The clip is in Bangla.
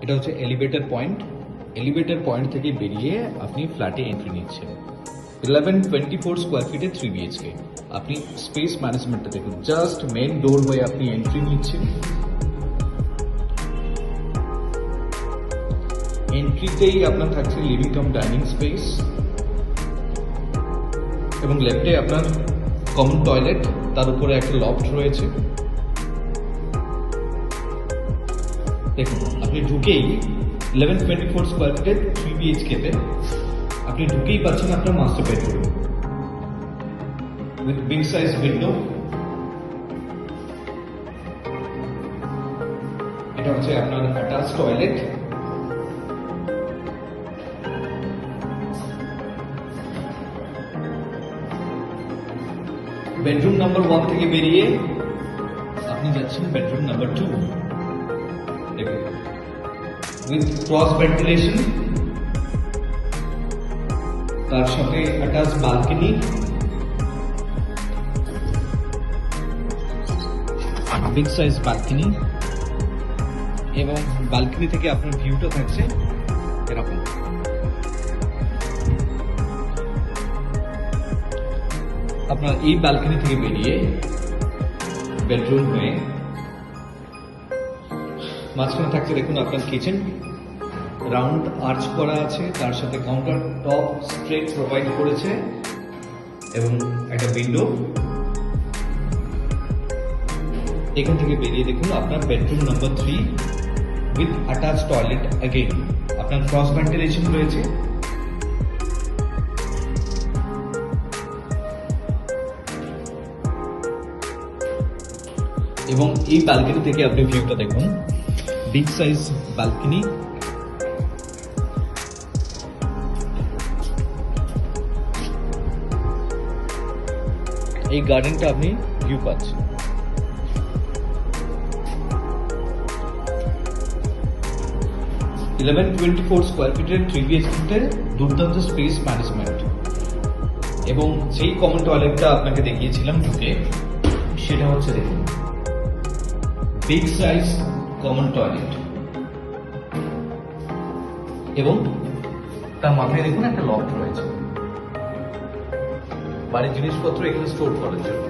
এটা হচ্ছে এলিভেটর পয়েন্ট। এলিভেটর পয়েন্ট থেকে বেরিয়ে আপনি ফ্ল্যাটে এন্ট্রি নিচ্ছেন। 1124 স্কোয়ার ফিটে 3 বিএইচকে। আপনি স্পেস ম্যানেজমেন্টটা দেখুন, জাস্ট মেন ডোর হয়ে আপনি এন্ট্রি নিচ্ছেন। এন্ট্রিতেই আপনার থাকছে লিভিং কাম ডাইনিং স্পেস এবং লেফটে আপনার কমন টয়লেট, তার উপরে একটা লফট রয়েছে। দেখুন, আপনি ঢুকেই 1124 স্কোয়ার ফিটে 3 বিএইচকেতে আপনি ঢুকেই পাচ্ছেন আপনার master bedroom with big size window. এটা হচ্ছে আপনার অ্যাটাচ টয়লেট। বেডরুম নাম্বার 1 থেকে বেরিয়ে আপনি যাচ্ছেন বেডরুম নাম্বার 2। দেখুন, উইথ ক্রস ভেন্টিলেশন, তার সাথে attach balcony, big size balcony, এবং বালকনি থেকে আপনার ভিউটা থাকছে এরকম। আপনার এই বালকনি থেকে বেরিয়ে বেডরুম হয়ে মাঝখানে থাকছে দেখুন আপনার কিচেন। রাউন্ড আর্চ করা আছে, তার সাথে কাউন্টার টপ স্ট্রেট প্রোভাইড করেছে এবং একটা উইন্ডো। এখান থেকে বেরিয়ে দেখুন আপনার bedroom number 3 with attach toilet. Again আপনার ক্রস ভেন্টিলেশন রয়েছে। এবং এই ব্যালকনি থেকে আপনি ভিউটা দেখুন, বিগ সাইজ ব্যালকনি। এই গার্ডেনটা আপনি ভিউ পাচ্ছেন। ইলেভেন 24 স্কোয়ার ফিটের 3 বিএইচকে দুর্দান্ত স্পেস ম্যানেজমেন্ট। এবং যেই কমন টয়লেটটা আপনাকে দেখিয়েছিলাম ঢুকে, সেটা হচ্ছে দেখুন বিগ সাইজ কমন টয়লেট এবং তার মাথায় দেখুন একটা লফট রয়েছে বাড়ির জিনিসপত্র এখানে স্টোর করার জন্য।